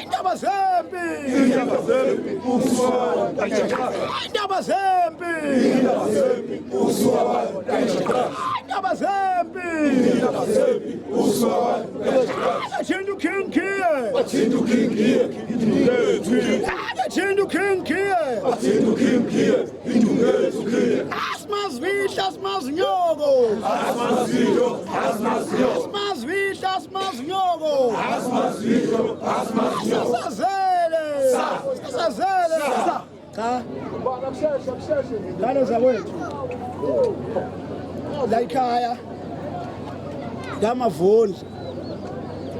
indaba zempi indaba zempi Chindu King here. Asmas nyogo. Sazele. Cha. Ngalo zawethu. La ikhaya. Ngamavundla.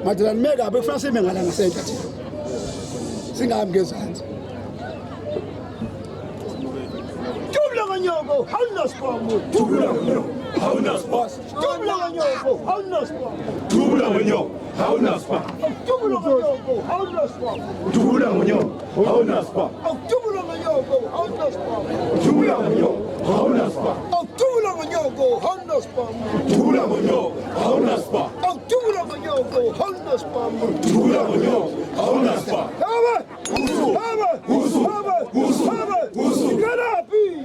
Madalani mekabe kufanele sime ngala ngasenta thina. Singahambi ngezansi. Tubula nganyoko, awunasiphamu. Tubula nganyoko, awunasiphamu. Tubula nganyoko, awunasiphamu. Tubula nganyoko, awunasiphamu. Tubula nganyoko, awunasiphamu. Tubula nganyoko, awunasiphamu. Tubula nganyoko, awunasiphamu. Tubula nganyoko, awunasiphamu. Tubula nganyoko, awunasiphamu. Tubula nganyoko, awunasiphamu. Tubula nganyoko, awunasiphamu. Tubula nganyoko, awunasiphamu.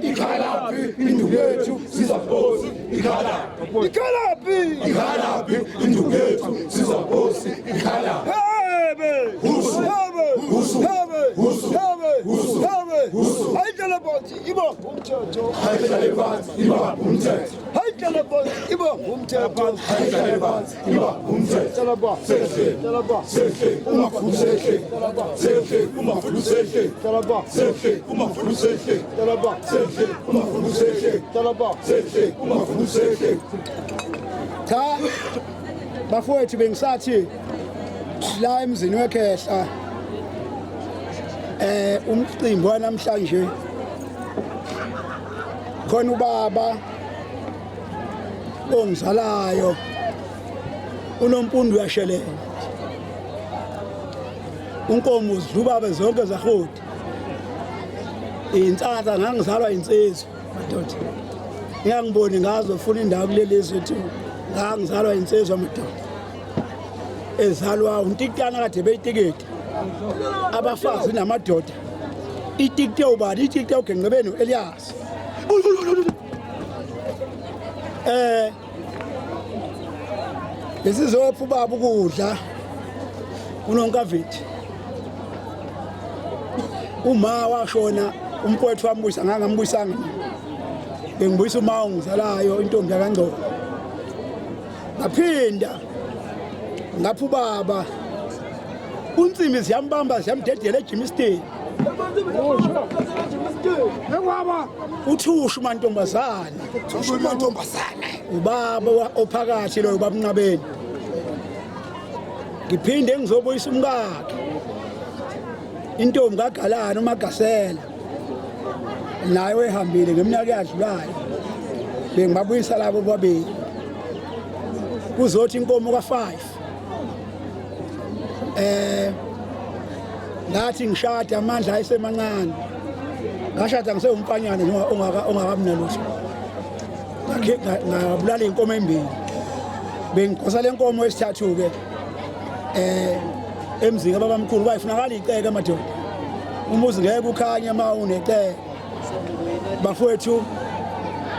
Ikhalaphi induku yethu sizaphosi. Ikhalaphi induku yethu sizaphosi. Ikhalaphi Haydala Bonzi, iba umthetho. Haydala Bonzi, iba umthetho. Haydala Bonzi, iba umthetho. Haydala Bonzi, iba umthetho. Talaba, talaba, Umafulusehle, sehle, umafulusehle, talaba, sehle, umafulusehle, talaba, sehle, umafulusehle, talaba. sehle, umafulusehle. Cha, bafowethu bengisathi la emzini wekhehla umcimbi wanamhlanje khona ubaba ongizalayo unompundu uyashelela unkomo zidlubaba zonke zahodi insatha ngangizalwa insizwa madoda ngiyangiboni ngazo ufuna indawo kulelizwe ethi ngangizalwa insizwa madoda ezalwa untikana kade beyitiketi abafazi namadoda itikite ubani itikite ugenqebeni uElias lesizopha ubaba ukudla uNonkavithi uma washona umfowethu wambuyisa ngangambuyisanga bengibuyisa uma ongizalayo intombi yakangcobo ngaphinda ngapha ubaba uNtsimi ziyambamba ziyamdedela eJimisteni Ngwaba uthusha umantombazana ubaba ophakathi lo ubaba uNqabeni ngiphinde ngizobuyisa umkakhe intombi kaGalana uMagasela naye wehambile ngeminyaka eyadlulayo bengibabuyisa labo babili kuzothi inkomo ka5 ngathi ngishada amandla ayisemancane ngashada ngisewumfanyana ongakabinalutho ngabulala inkomo embili bengiqosa lenkomo esithathu ke emzini babamkhulu bayifunakala iceke madoda umuzi ngeke ukhanya uma uneceke bafowethu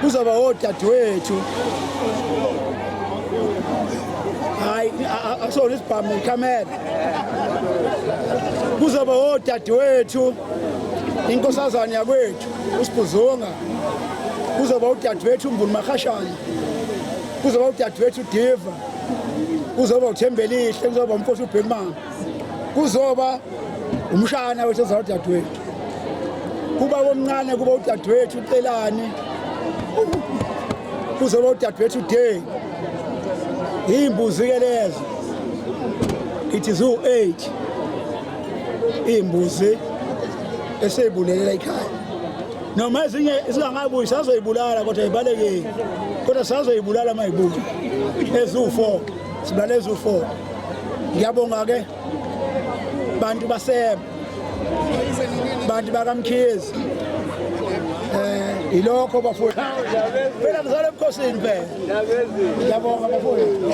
kuzoba odadewethu hayi akusona isibhamu ikhamera kuzoba odadewethu inkosazana yakwethu uSibhuzunga kuzoba udadewethu uMvuni Mahashana kuzoba udadewethu uDiva kuzoba uThembelihle kuzoba umfowethu uBhekman kuzoba umshana wethu ezawudadewethu kuba omncane kuba udadewethu uCelani kuzoba udadewethu uDay imbuzi ke lezo it is 8 imbuzi eseyibulelela ekhaya noma ezinye isingangabuyi sazoyibulala kodwa ibalekile kodwa sazoyibulala mayibuya ezu4 sibulala ezu4 ngiyabonga ke bantu basebe bantu bakamkhizi ilokho bafowethu phela ngizale ebukhosini phela ngiyabonga bafowethu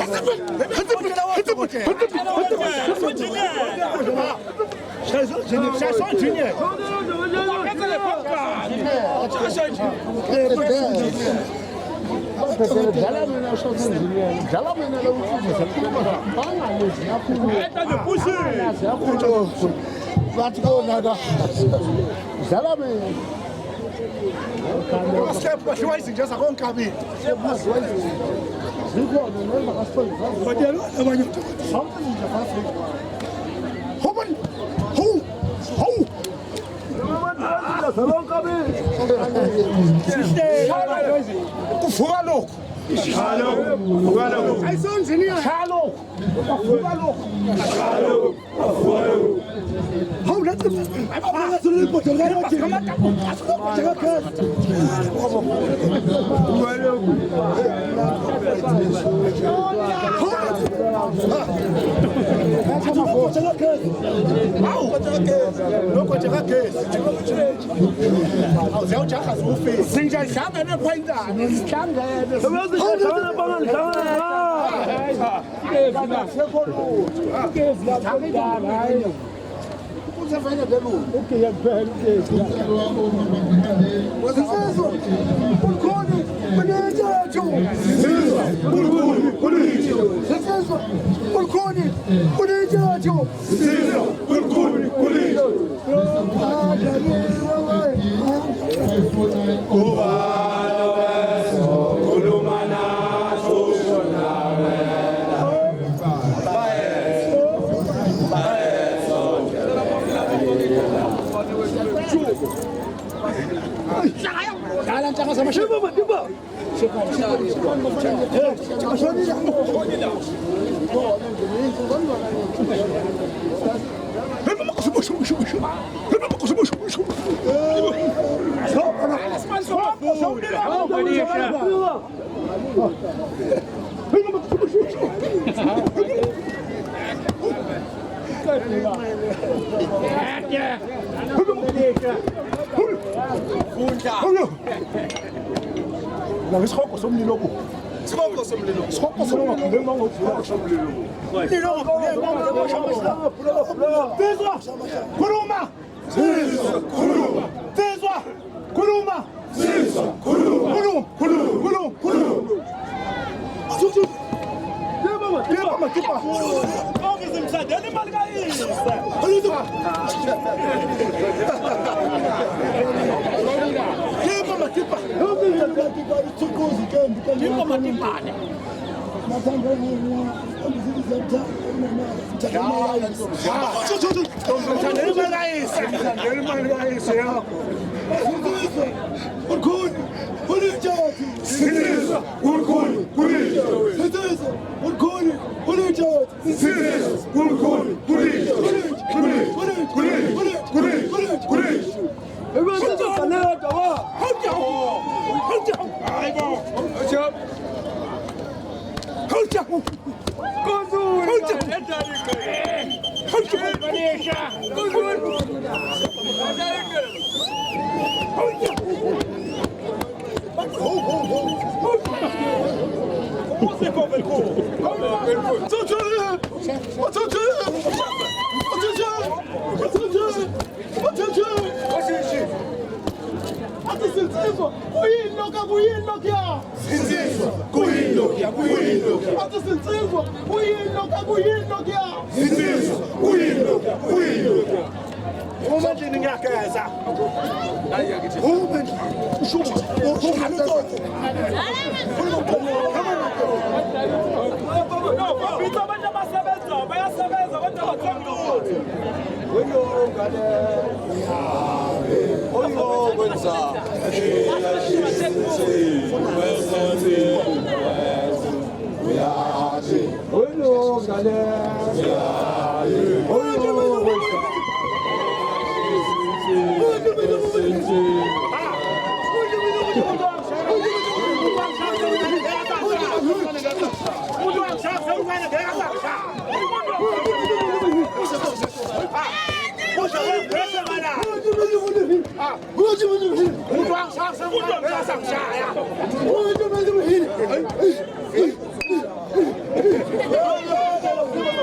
我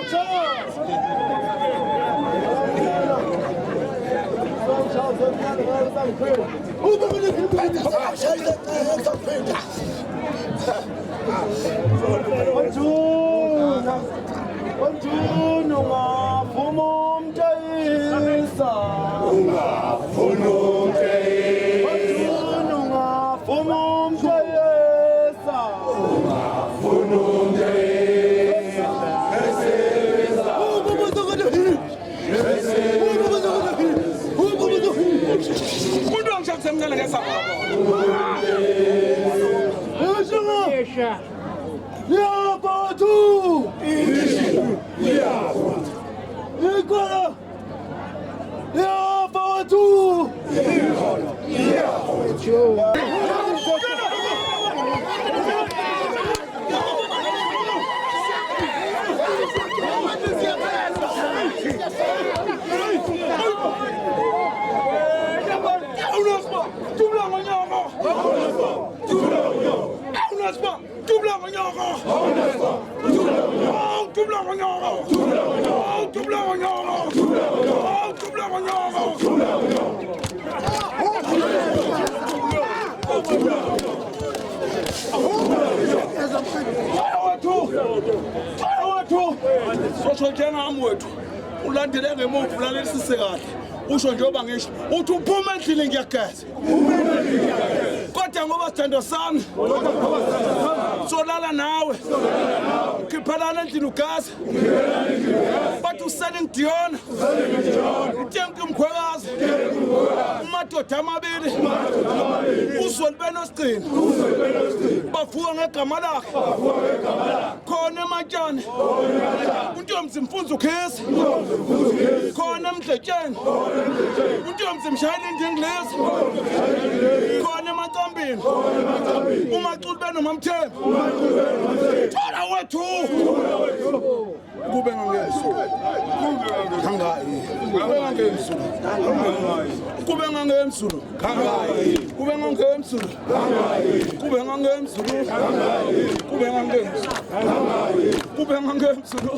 usho njengoba ngisho uthi uphuma endlini ngiyageza kodwa ngoba sithando sami solala nawe khiphalana endlini ugaza bathi uselling Diona uTenki Mkhwekazi umadoda amabili uzolibena osigcina bavuka ngegama lakhe khona ematshane uNtomzi Mfunza ukhesi khona emdletsheni uNtomzi Mshayeli Ndingilezi khona emancambini umaculi benomamthembu thola wethu kube ngangeso khangayi kube ngangemsulu khangayi kube ngangemsulu khangayi kube ngangemsulu khangayi kube ngangemsulu khangayi kube ngangemsulu kube ngangemsulu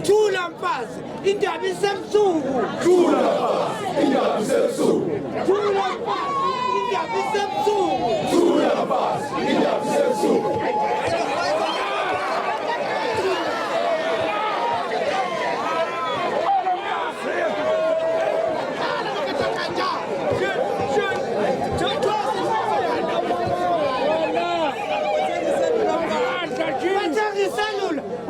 Thula mfazi indaba isemsuku Thula indaba isemsuku Thula mfazi indaba isemsuku Thula indaba isemsuku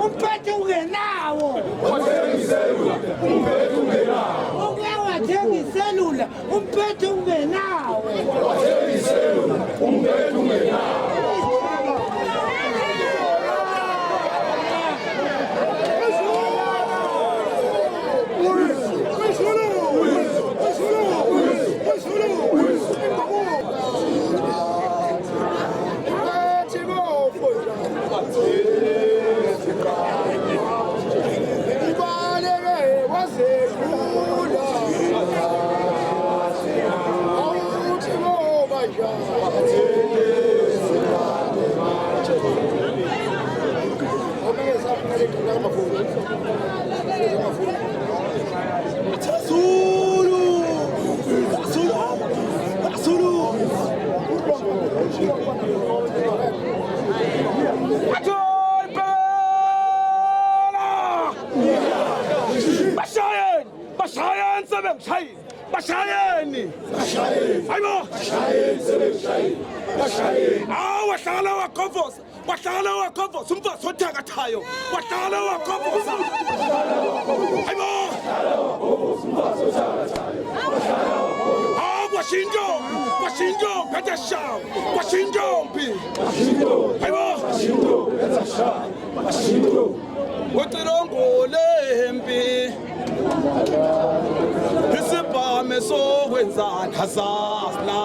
umphethe ungenawo wathengiselula umphethe ungenawo wathengiselula umphethe ungenawo wathengiselula umphethe ungenawo Bashayeni! Hayibo! Wahlala wakhomfosa! Wahlala wakhomfosa! Umfazi othakathayo! Wahlala wakhomfosa! Hayibo! Washintombi! Phethe shawo! Washintombi! Hayibo! Utilongolembi Isibhame sokwenzani hasazi la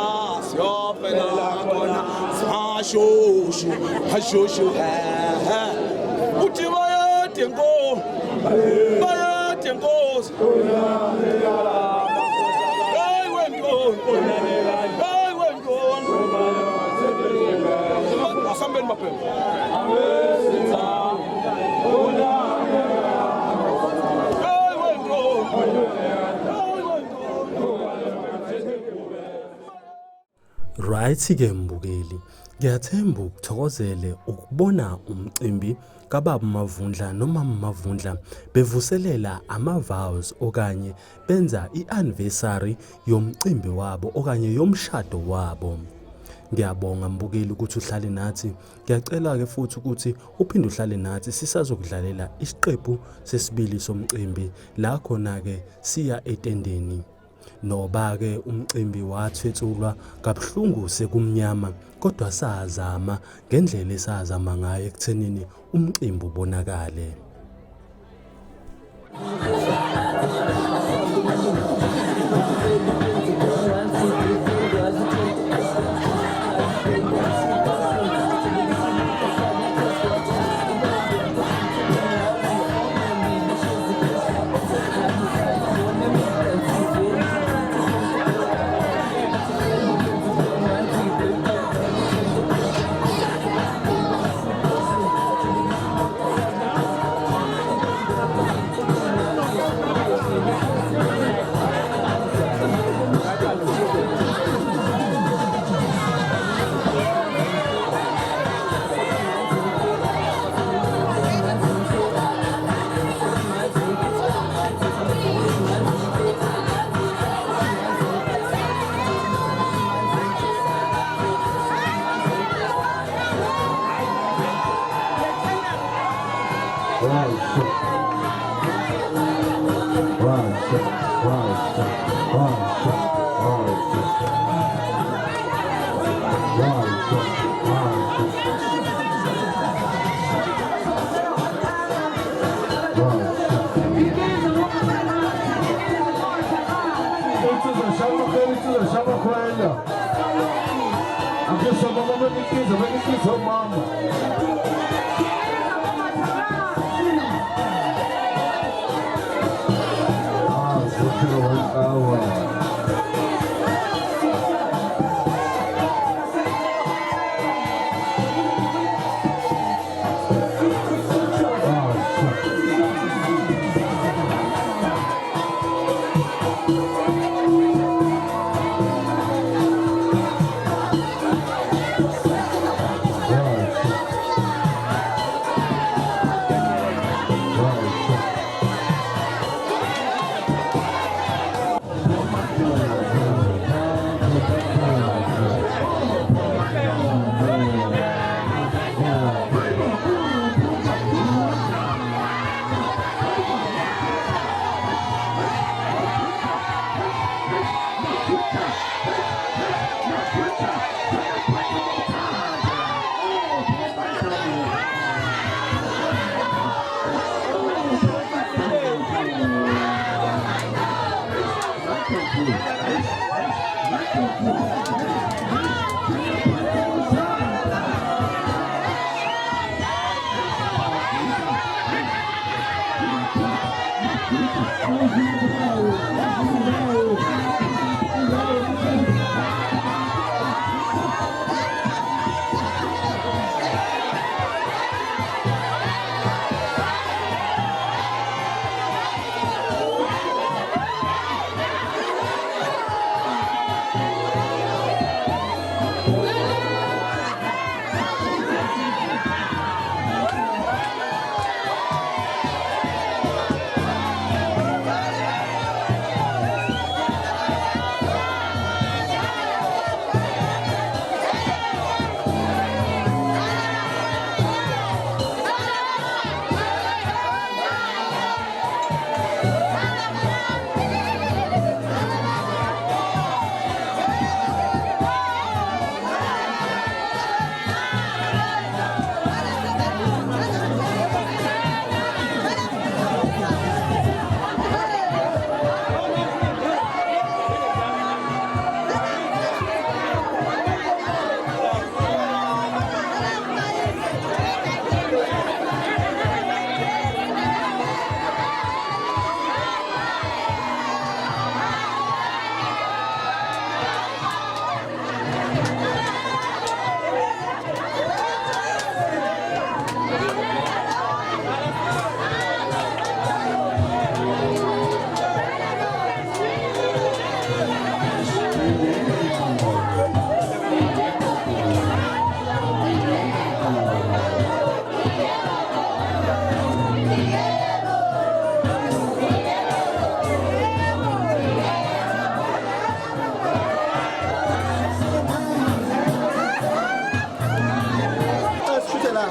siyofela khona sashushu hashushu uthi bayade inkosi hey wentoni asambeni baphela Right-ke mbukeli, ngiyathemba ukuthokozele ukubona umcimbi kaBaba Mavundla noma Mavundla bevuselela ama-vows okanye benza i-anniversary yomcimbi wabo okanye yomshado wabo. Ngiyabonga mbukeli ukuthi uhlale nathi. Ngiyacela-ke futhi ukuthi uphinde uhlale nathi sisazokudlalela isiqephu sesibili somcimbi la khona-ke siya etendeni. Noba-ke umcimbi wathwetshulwa kabuhlungu sekumnyama kodwa sazama ngendlela esazama ngayo ekuthenini umcimbi ubonakale.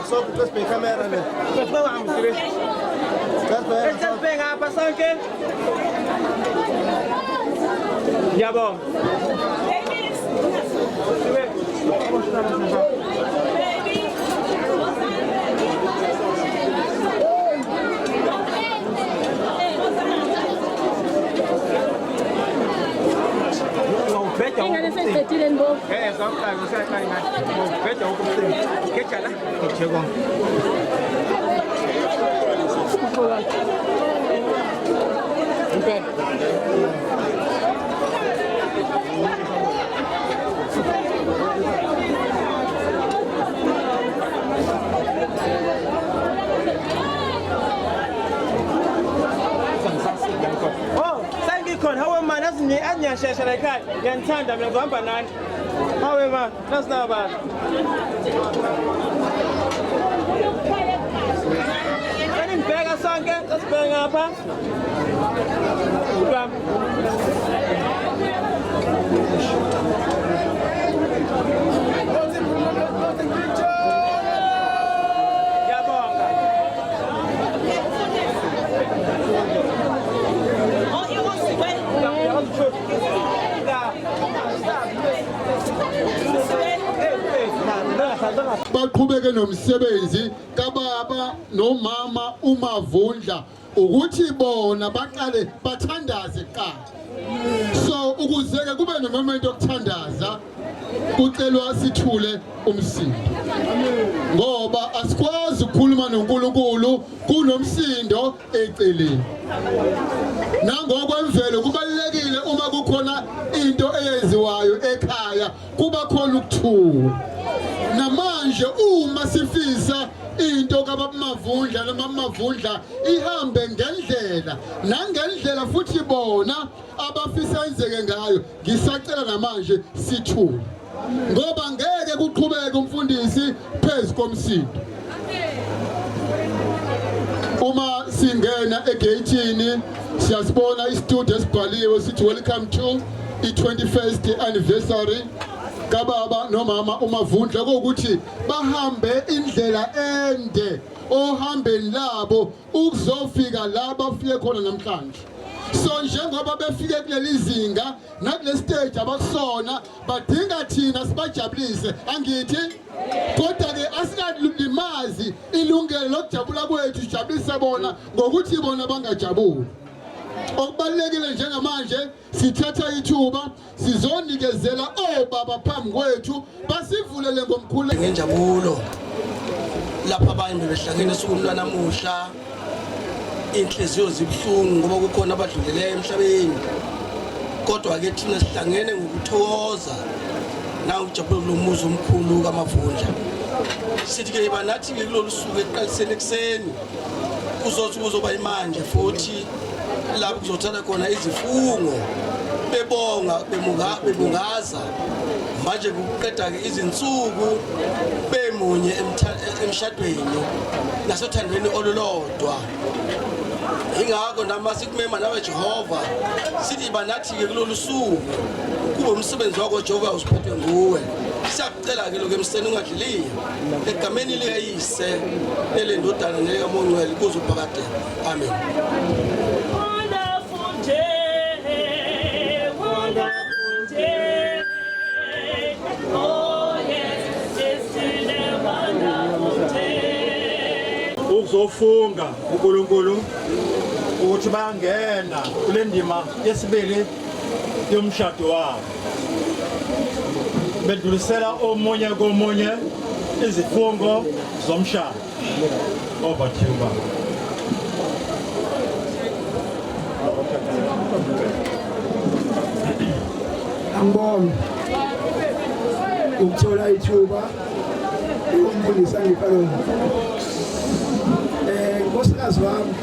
So let's be camera le. Let's go am sire. Let's be ngapha sonke. Yabo. Ingane sesiqedile Mbovu. Sawuqala usaqala ngathi. Ubheda ukumsini. Ngejala. Ngijeko. Hawe man aziyashesha la ekhaya ngiyanithanda mina ngizohamba nani hawe man nasina baba Nibheka sonke sasibheka ngapha baqhubeke nomsebenzi kababa nomama uMavundla ukuthi bona baqale bathandaze kuqala so ukuzeke kube nomoment okuthandaza kucelwa sithule umsindo ngoba asikwazi ukukhuluma noNkulunkulu kunomsindo eceleni nangokwemvelo kubalekile uma kukhona into eyenziwayo ekhaya kuba khona ukuthula namanje uma sifisa into kaBabamavundla noma Mavundla ihambe ngendlela nangendlela futhi bona abafisa enzeke ngayo ngisacela namanje sithule ngoba ngeke kuqhubeke umfundisi phezulu komsindo uma singena egatini siyasibona istudio esibhaliwe sithi welcome to i-21st anniversary kababa nomama uMavundla ukuthi bahambe indlela ende ohambeni labo ukuzofika la bafike khona namhlanje so njengoba befike kuleli zinga nakule stage abakusona badinga thina sibajabulise angithi kodwa ke asinalimazi ilungelo lokujabula kwethu sijabulise bona ngokuthi bona bangajabuli okubalekile njengamanje sithatha ithuba sizonikezela obaba phambi kwethu basivulele ngomkhulu ngenjabulo lapha abanye behlangene esukwini lanamuhla inhliziyo zibhlungu ngoba kukhona abadlulileyo emhlabeni kodwa ke thina sihlangene ngokuthokoza nawujabula lomuzi omkhulu kaMavundla sithi ke banathi ke kulolu suku eqaliseni ekseni kuzothi kuzoba imanje futhi lapho kuzothatha khona izifungo bebonga bebungaza manje kuqeda ke izinsuku bemunye emshadweni nasothandweni olulodwa ingakho nama sikumema nawe Jehova sithi banathi ke kulolu suku kube umsebenzi wakho Jehova usiphethwe nguwe siyakucela ke lokho emseni ungadliliyo egameni likayise elendodana nelikaMongcwele kuze uphakade amen. Ukuzofunga uNkulunkulu ukuthi bangena kule ndima yesibili yomshado wabo bedlulisela omunye komunye izifungo zomshado obathiwa angibonge ukuthola ithuba ukumfundisa ngiphalona nkosikazi wami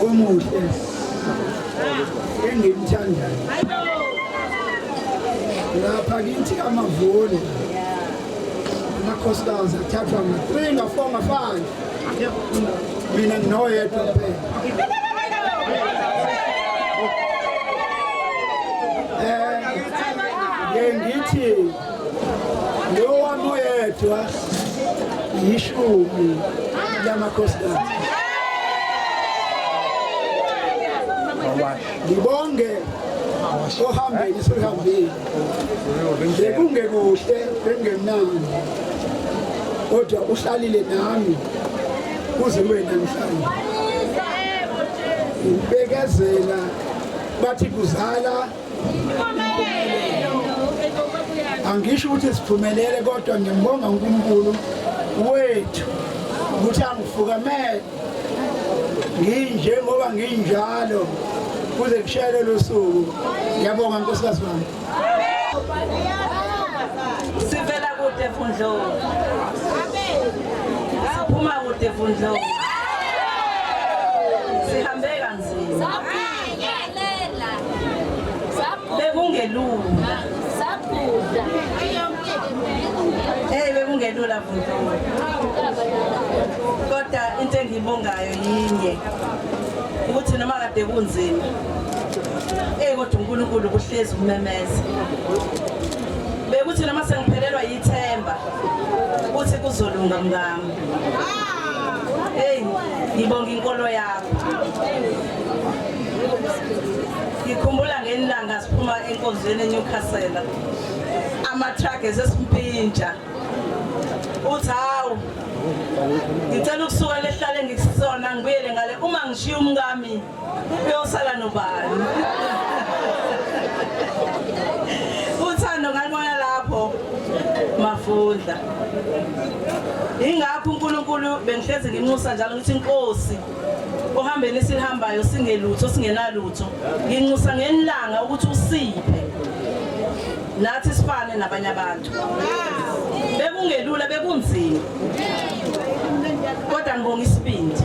omuhle engimthandayo lapha kithi kaMavundla amakhosikazi athathwa nga-3 nga-4 nga-5 mina nginoyedwa kuphela ngithi lo wami oyedwa ishumi lamakhosikazi. Ngibonge ohambeni sihambile. Bekungekuhle bengemnandi. Kodwa uhlalile nami kuze kube namhlanje. Ubekezela bathi kuzala angisho ukuthi siphumelele kodwa ngiyambonga uNkulunkulu wethu ukuthi angifukamele nginje ngoba nginjalo kuze kushele lo suku. Ngiyabonga nkosikazi wami. Sivela kude Mfundlo. Siphuma kude Mfundlo. Sihambe kanzima. Bekungelula. Saphuza. Bekungelula Mfundlo. Kodwa into engibongayo yinye. Ukuthi noma kade kunzima. Kodwa uNkulunkulu kuhlezi umemeza. Bekuthi noma sengiphelelwa yithemba uthi kuzolunga mngami. Ngibonga inkolo yakho. Ngikhumbula ngenilanga siphuma enkonzweni eNewcastle. Ama-truck esesimpintsha. Uthi hawu ngicela ukusuka lehlale ngisona ngibuyele ngale uma ngishiya umngami uyosala nobani. Uthando ngalibona lapho Mafundla. Ingakho uNkulunkulu bengihlezi nginxusa njalo ukuthi Inkosi ohambeni silihambayo singelutho singenalutho nginxusa ngenilanga ukuthi usiphe nathi sifane nabanye abantu. Bekungelula bekunzima. Kodwa ngibonga isibindi.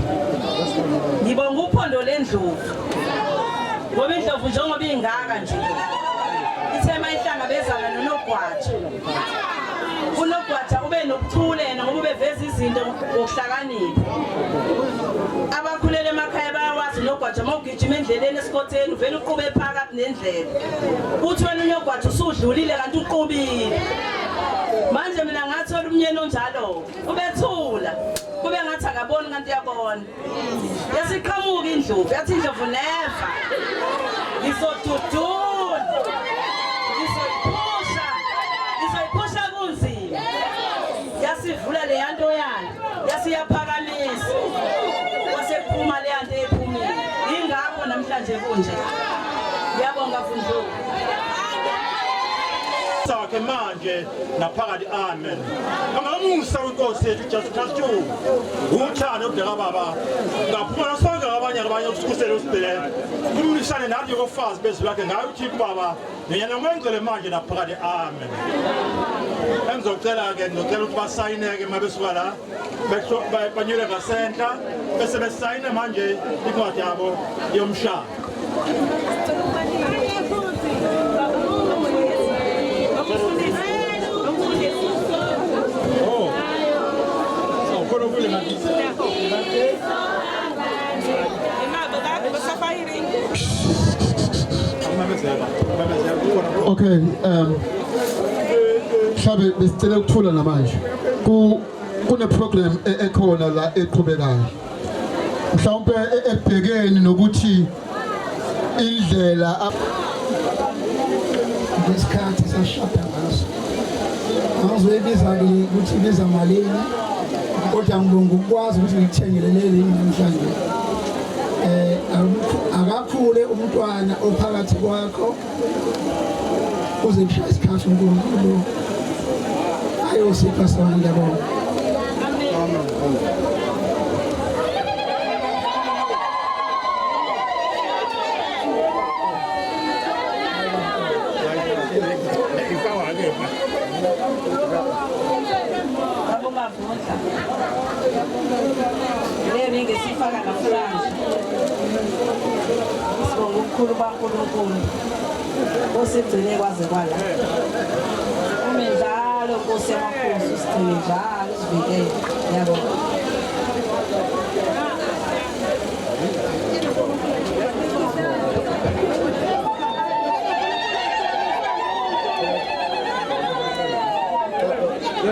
Ngibonga uphondo lendlovu. Ngoba indlovu njengoba ingaka nje. Ithema ihlangabezana noNogwaja. uNogwaja ube nokuthule ngoba ubeveza izinto ngokuhlakanipha. Abakhulele emakhaya bayawazi uNogwaja mawugijima endleleni esikotheni uvela uqhube phakathi nendlela. Uthi wena uNogwaja usudlulile kanti uqhubile. Manje mina ngathola umnyeni onjalo ubethula kube ngathi akaboni kanti uyabona. Yasiqhamuka indlovu yathi indlovu never. Ngizodudula. Ngizoyiphusha kunzima. Yasivula le yanto yana. Yasiyaphakamisa. Wasephuma le yanto ephumile. Ingakho namhlanje kunje. Ngiyabonga Mfundlo. Sakhe manje naphakathi amen. Angamusa uNkosi yethu Jesus Christ. Uthando obudala baba. Ngaphuma sonke abanye ukusikusela usibhele. Kumlishane nathi yokufazi bezilakhe ngayo uThixo baba. Ngiyana ngwengcele manje naphakathi amen. Engizocela ke ngicela ukuthi basayineke mabesuka la. Banyule ngasenta bese besayine manje incwadi yabo yomshado. Okay, mhlabe besicela ukuthula namanje. Kune program ekhona la eqhubekayo. Mhlawumbe ebhekeni nokuthi indlela ngesikhathi sashada ngaso. Awuzoyibiza ukuthi ibiza malini kodwa ngibonga ukwazi ukuthi ngikuthengele leli namhlanje. Akakhule umntwana ophakathi kwakho uze kushaya isikhathi uNkulunkulu ayosipha sona. Ngiyabonga. Levi ngesifaka namhlanje. Sibonga ukukhulu kaNkulunkulu. Osigcine kwaze kwala. Umendlalo Nkosi yamakhosi usigcine njalo sivikele. Yabona.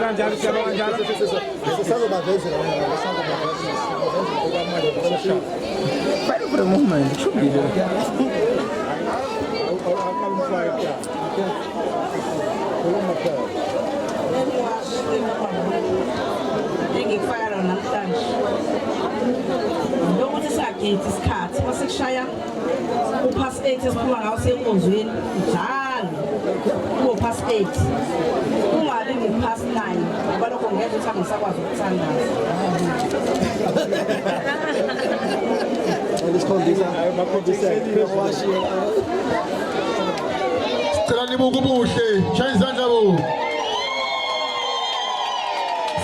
For the moment, it should be there. Engikufaka namhlanje lokuthi sagithi isikhathi masekushaya uphasi 8 esiphuma ngawo senkonzweni njalo uphasi 8 ungabi ngiphasi 9 ngoba lokho ngeke ukuthi angisakwazi ukuthandaza Sicela nibuke ubuhle, shaya izandla bo.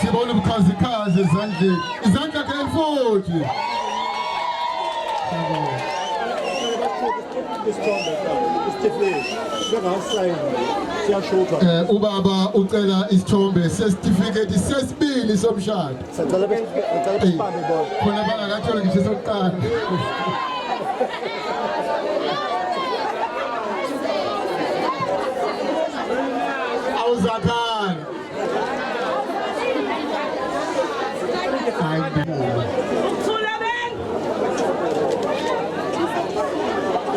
Sibona ubukhazikhazi ezandleni. Izandla ke futhi. Ubaba ucela isithombe sesitifiketi sesibili somshado. Khona bangakatholi ngisho sokuqala. Awuzakhani.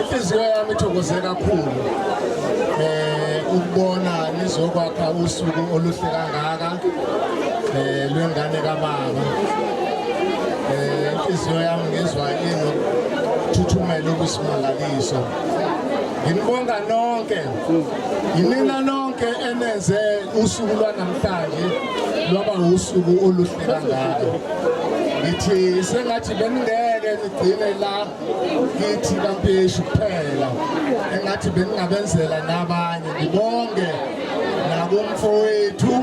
Inhliziyo yami ithokoze kakhulu ukubona nizokwakha usuku oluhle kangaka lwengane kababa. Inhliziyo yami ngizwa inokuthuthumela ukusimangaliso. Nginibonga nonke, yinina nonke enenze usuku lwanamhlanje lwaba usuku oluhle kangaka. Ngithi sengathi beningeke nigcine la ngithi kaMpheshi kuphela, engathi beningabenzela nabanye. Ngibonge nakumfowethu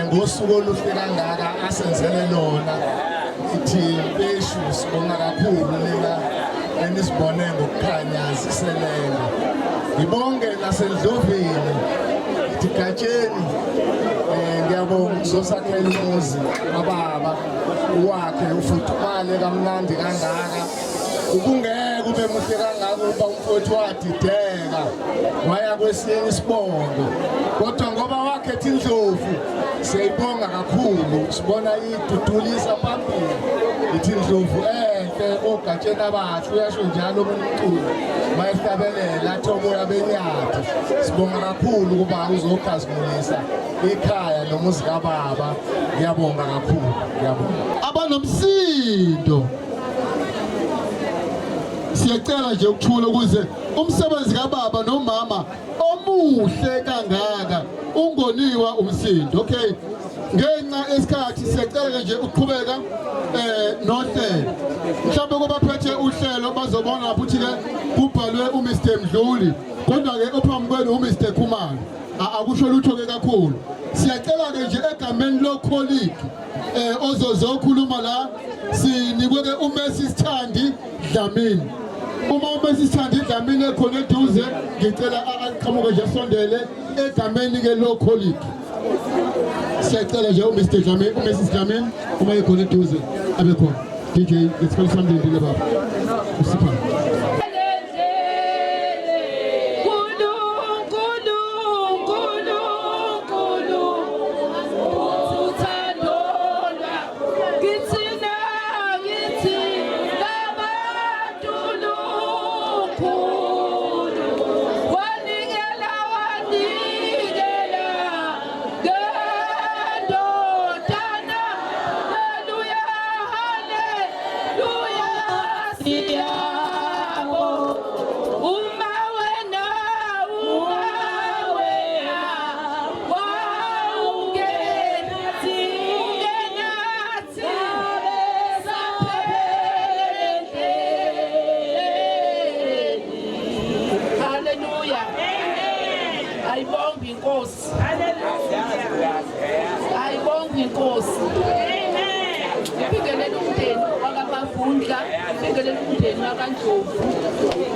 ngosuku oluhle kangaka asenzele lona. Ngithi Mpeshi sibonga kakhulu nina enisibone ngokukhanya siselenga. Ngibonge naseNdlovini, ngithi Gatsheni ngiyabonga uzosakhela umuzi ababa wakhe ufuthumalele kamnandi kangaka. Ukungeke ube muhle kangaka uba umfowethu wadideka waya kwesinye isibongo, kodwa ngoba wakhetha iNdlovu siyayibonga kakhulu. Sibona idudulisa phambili ithi Ndlovu enhle oGatsheni abahle. Uyasho njalo umculo mayihlabelela athi oboya benyatha. Sibonga kakhulu ukuba uzokhazimulisa ikhaya nomuzi kababa. Ngiyabonga kakhulu, ngiyabonga. Abanomsindo siyacela nje ukuthula ukuze umsebenzi kababa nomama omuhle kangaka ungoniwa umsindo. Okay, ngenxa esikhathi siyacela nje ukuqhubeka nohlelo. Mhlawumbe kubaphethe uhlelo bazobona ukuthi ke kubhalwe uMr Mdluli, kodwa ke ophambi kwenu uMr Khumalo. Akusho lutho ke kakhulu. Siyacela ke nje egameni locolleague ozokhuluma la sinikwe ke uMercy Sithandi Dlamini. Uma uMercy Sithandi Dlamini ekhona eduze, ngicela aqhamuke nje sondele egameni ke locolleague. Siyacela nje uMr Dlamini, uMercy Dlamini uma ekhona eduze abe khona. DJ ngicela sambili baba. Usipha.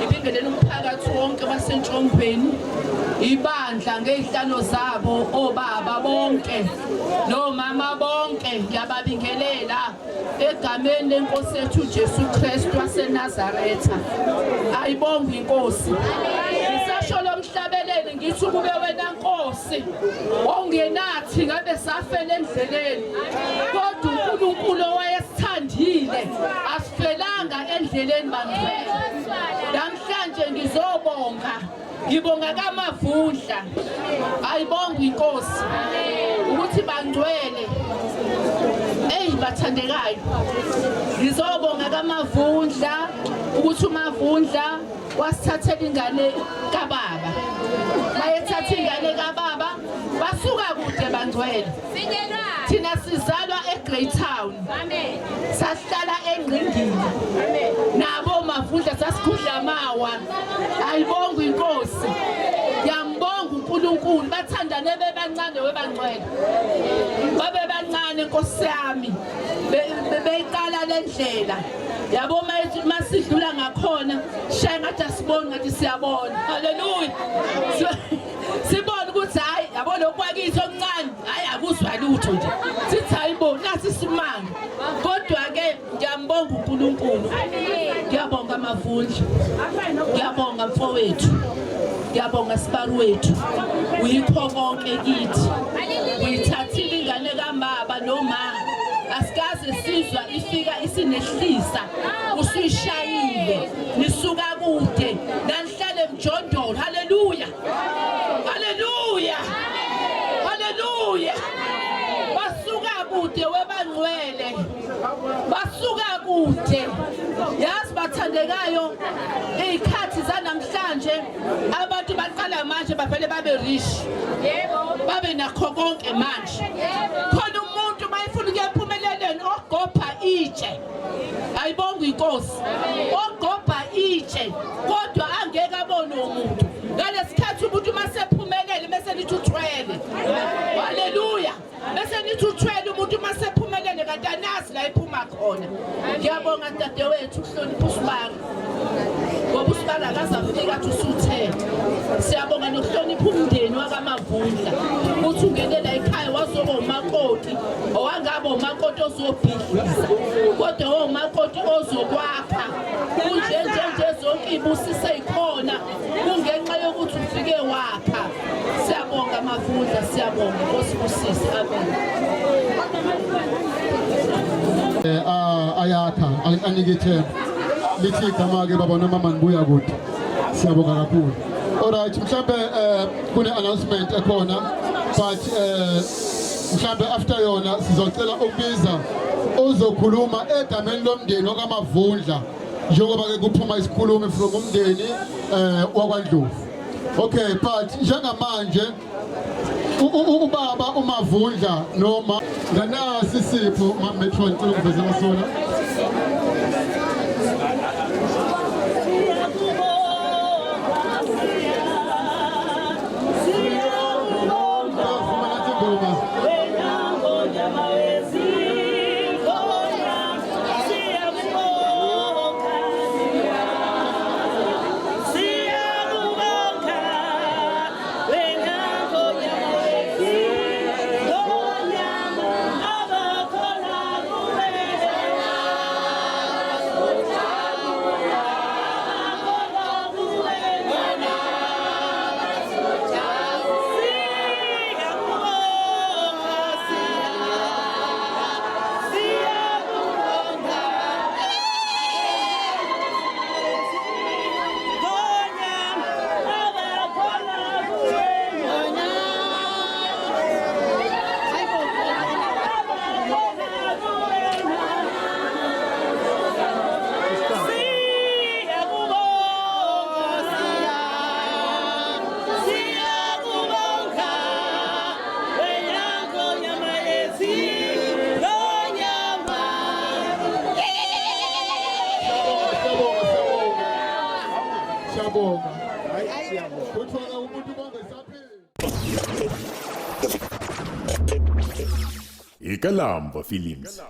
Ibingelela umphakathi wonke baseNtshongweni, ibandla ngezihlalo zabo, obaba bonke nomama bonke ngiyababingelela egameni lenkosi yethu Jesu Kristu waseNazaretha. Ayibonge inkosi. Isasho lomhlabeleli ngithi kube wena Nkosi ongenathi ngabe safela endleleni kodwa uNkulunkulu owayesithandile asifelanga endleleni bangcwele namhlanje ngizobonga ngibonga kaMavundla ayibonga inkosi ukuthi bangcwele bathandekayo ngizobonga kaMavundla ukuthi uMavundla wasithathela ingane kaBaba bayethatha ingane kaBaba basuka kude bangcwele thina sizalwa eGreytown sahlala eNgqingini nabo Mavundla sasikhudla amawa ayibonga inkosi ngiyambonga uNkulunkulu bathandane bebancane webangcwele babebancane Nkosi yami beyiqala lendlela yabo masidlula ngakhona shaya ngathi asiboni ngathi siyabona haleluya sibona ukuthi hayi yabo lokwakithi okuncane hayi akuzwa lutho nje sithi hayibo nathi simanga kodwa ke ngiyambonga uNkulunkulu ngiyabonga aMavundla ngiyabonga mfowethu ngiyabonga sibaru wethu uyikho konke kithi uyithathile ingane kaBaba noma asikaze sizwa ifika isinehlisa usuyishayile nisuka kude nanihlale emjondolo haleluya haleluya haleluya basuka kude webangcwele basuka kude yazi bathandekayo izikhathi zanamhlanje abantu baqala manje bavele babe rich yebo babe nakho konke manje khona umuntu mayifuna ukuyaphumeleleni ogopha itshe ayibonga inkosi ogopha itshe kodwa angeke abone umuntu ngalesikhathi umuntu masephumelele bese nithi uthwele haleluya bese nithi uthwele umuntu masephumelele kanti anazi la iphuma khona ngiyabonga dadewethu uhlonipha uSibanga ngoba uSibanga akazafika athi usuthe siyabonga nokuhlonipha umndeni wakaMavundla uthi ungenela ekhaya wazoba umakoti owangaba umakoti ozobhidliza kodwa umakoti ozokwakha kunje zonke ibusise ikhona kungenxa yokuthi ufike wakha siyabonga Mavundla siyabonga Nkosi kusisi amen ayakha anikethe lithi igama ke baba nomama ngibuya kude siyabonga kakhulu alright mhlambe kune announcement ekhona but mhlambe after yona sizocela ukubiza ozokhuluma egameni lomndeni wakaMavundla njengoba ke kuphuma isikhulumi from umndeni wakwaNdlovu okay but njengamanje ubaba uMavundla noma nganasi sipho mametron ukuvezela sona Ikalamba Films.